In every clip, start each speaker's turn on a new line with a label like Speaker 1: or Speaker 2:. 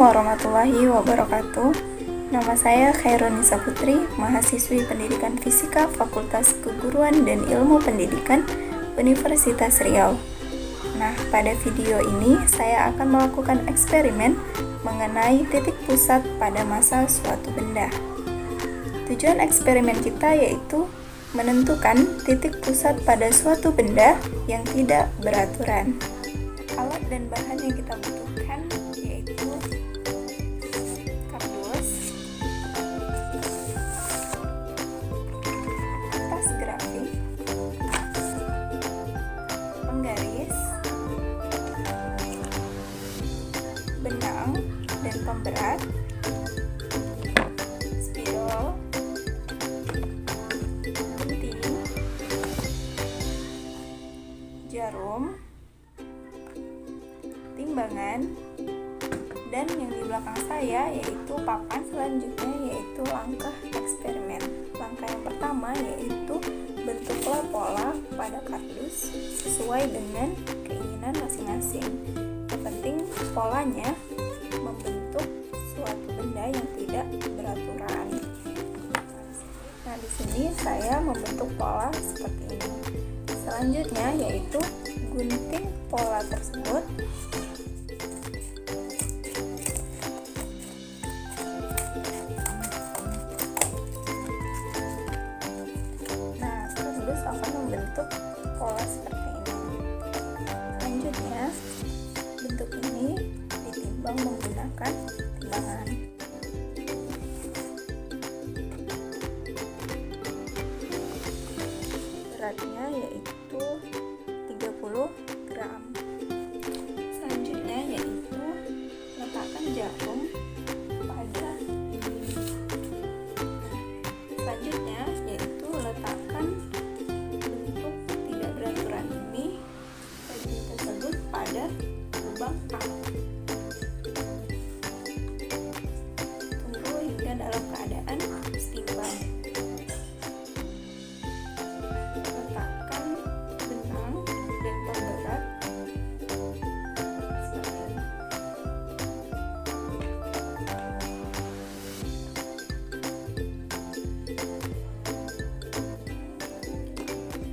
Speaker 1: warahmatullahi wabarakatuh. Nama saya Khairunisa Putri, mahasiswi Pendidikan Fisika Fakultas Keguruan dan Ilmu Pendidikan Universitas Riau. Nah, pada video ini saya akan melakukan eksperimen mengenai titik pusat pada massa suatu benda. Tujuan eksperimen kita yaitu menentukan titik pusat pada suatu benda yang tidak beraturan. Alat dan bahan yang kita butuhkan yaitu kardus, kertas grafik, penggaris, benang dan pemberat, spidol, gunting, jarum, timbangan, dan yang di belakang saya yaitu papan selanjutnya yaitu langkah eksperimen. Langkah yang pertama yaitu bentuklah pola pada kardus sesuai dengan keinginan masing-masing. Yang penting polanya membentuk suatu benda yang tidak beraturan. Nah, di sini saya membentuk pola seperti ini. Selanjutnya yaitu gunting pola tersebut. Akan membentuk pola seperti ini. Selanjutnya, bentuk ini ditimbang menggunakan timbangan. Beratnya yaitu 30 gram. Selanjutnya yaitu letakkan jarum pada ini. Selanjutnya yaitu letakkan pada lubang A. Tunggu hingga dalam keadaan setimbang. Letakkan benang dan pemberat seperti ini.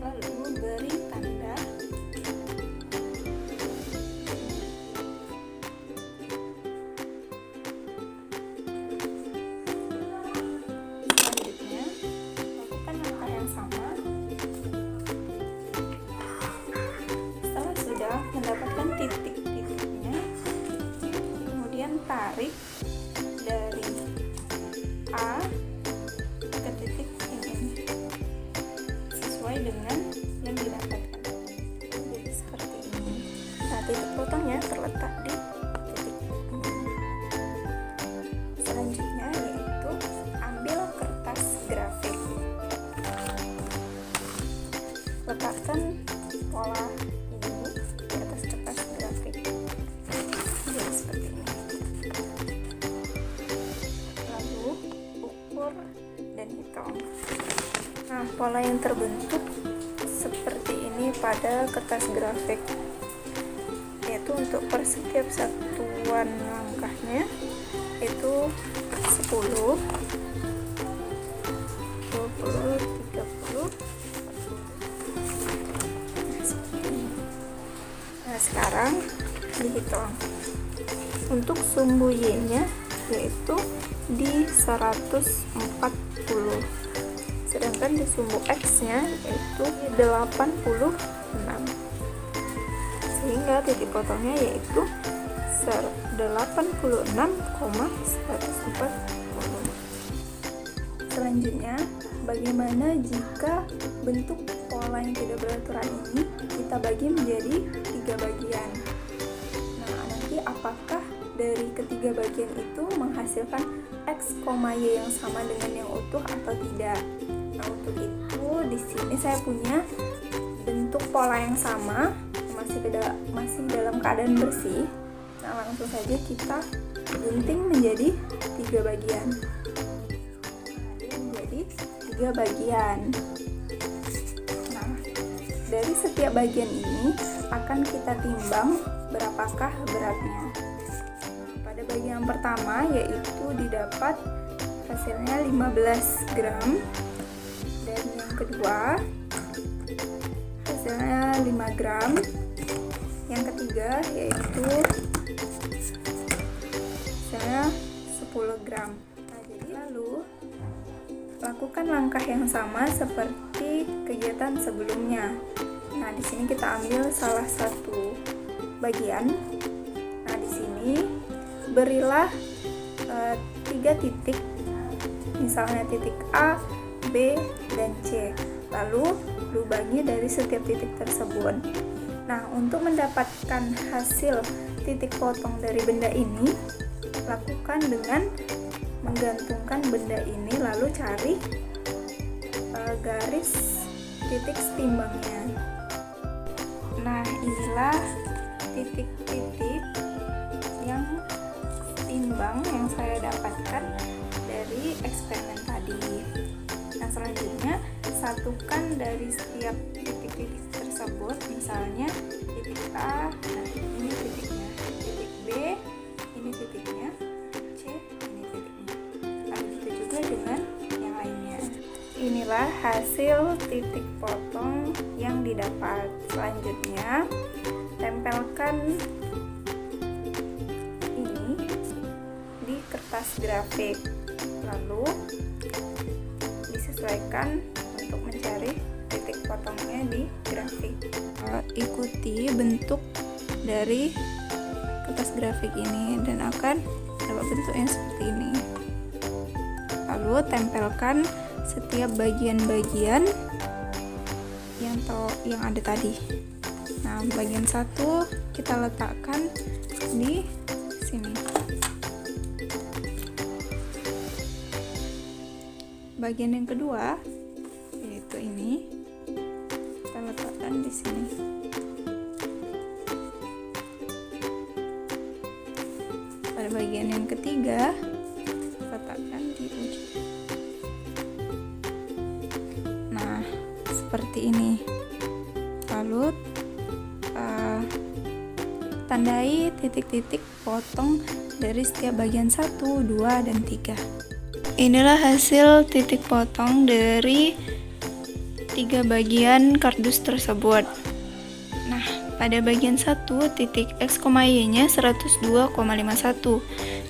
Speaker 1: Lalu beri tanda. Mendapatkan titik-titiknya, kemudian tarik dari A ke titik ini sesuai dengan yang didapatkan. Jadi seperti ini. Nah, titik potongnya terletak di titik ini. Selanjutnya yaitu ambil kertas grafik, letakkan pola dan hitam. Nah, pola yang terbentuk seperti ini pada kertas grafik, yaitu untuk per setiap satuan langkahnya itu 10, 20, 30. Nah, sekarang dihitung. Untuk sumbu Y-nya yaitu di 140, sedangkan di sumbu X-nya yaitu 86, sehingga titik potongnya yaitu 86,140. Selanjutnya, bagaimana jika bentuk pola yang tidak beraturan ini kita bagi menjadi 3 bagian? Nah, nanti apakah dari ketiga bagian itu menghasilkan X, Y yang sama dengan yang utuh atau tidak? Nah, untuk itu di sini saya punya bentuk pola yang sama, masih dalam keadaan bersih. Nah, langsung saja kita gunting menjadi 3 bagian. Menjadi 3 bagian. Nah, dari setiap bagian ini akan kita timbang berapakah beratnya. Pada bagian pertama yaitu didapat hasilnya 15 gram, dan yang kedua hasilnya 5 gram, yang ketiga yaitu hasilnya 10 gram. Nah, jadi lalu lakukan langkah yang sama seperti kegiatan sebelumnya. Nah, di sini kita ambil salah satu bagian. Nah, di sini berilah 3 titik, misalnya titik A, B, dan C. Lalu lubangi dari setiap titik tersebut. Nah, untuk mendapatkan hasil titik potong dari benda ini, lakukan dengan menggantungkan benda ini, lalu cari garis titik setimbangnya. Nah, inilah titik-titik yang setimbang yang saya dapatkan dari eksperimen tadi. Nah, selanjutnya satukan dari setiap titik-titik tersebut, misalnya titik A, nah ini titiknya, titik B, ini titiknya, C, ini titiknya. Nah, begitu juga dengan yang lainnya. Inilah hasil titik potong yang didapat. Selanjutnya, tempelkan ini di kertas grafik, lalu disesuaikan untuk mencari titik potongnya di grafik. Ikuti bentuk dari kertas grafik ini dan akan dapat bentuknya seperti ini. Lalu tempelkan setiap bagian-bagian yang ada tadi. Nah, bagian satu kita letakkan di sini. Bagian yang kedua yaitu ini kita letakkan di sini. Pada bagian yang ketiga letakkan di ujung. Nah, seperti ini. Lalu tandai titik-titik potong dari setiap bagian 1, 2, dan 3. Inilah hasil titik potong dari 3 bagian kardus tersebut. Nah, pada bagian 1 titik X, Y nya 102,51,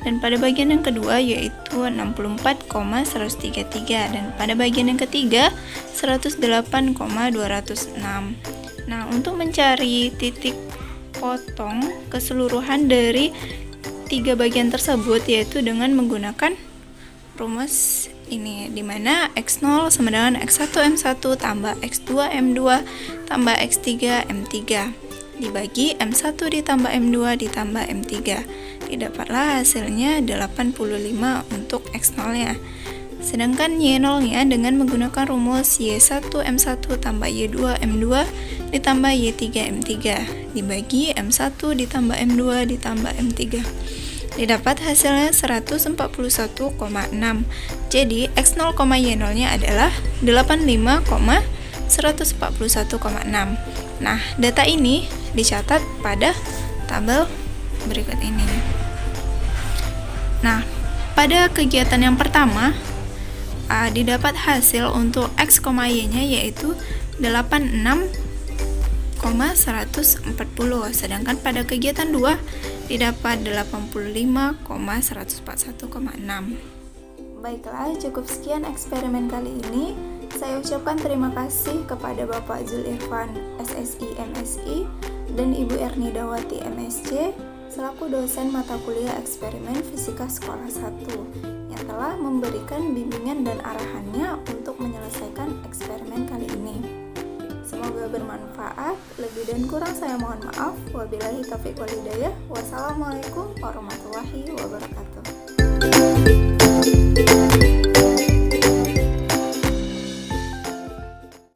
Speaker 1: dan pada bagian yang kedua yaitu 64,133, dan pada bagian yang ketiga 108,206. Nah, untuk mencari titik potong keseluruhan dari 3 bagian tersebut yaitu dengan menggunakan rumus ini, dimana X0 sama dengan X1 M1 tambah X2 M2 tambah X3 M3 dibagi M1 ditambah M2 ditambah M3. Didapatlah hasilnya 85 untuk X0 nya. Sedangkan Y0 nya dengan menggunakan rumus Y1 M1 tambah Y2 M2 ditambah Y3 M3 dibagi M1 ditambah M2 ditambah M3. Didapat hasilnya 141,6. Jadi X0, Y0 nya adalah 85,141,6. Nah, data ini dicatat pada tabel berikut ini. Nah, pada kegiatan yang pertama didapat hasil untuk X, Y nya yaitu 86,140, sedangkan pada kegiatan 2 didapat 85,141,6. Baiklah, cukup sekian eksperimen kali ini. Saya ucapkan terima kasih kepada Bapak Zulirfan SSI MSI dan Ibu Ernidawati MSc selaku dosen mata kuliah eksperimen fisika sekolah 1 yang telah memberikan bimbingan dan arahannya untuk menyelesaikan eksperimen kali ini. Semoga bermanfaat. Lebih dan kurang saya mohon maaf. Wabillahi taufiq wal hidayah. Wassalamualaikum warahmatullahi wabarakatuh.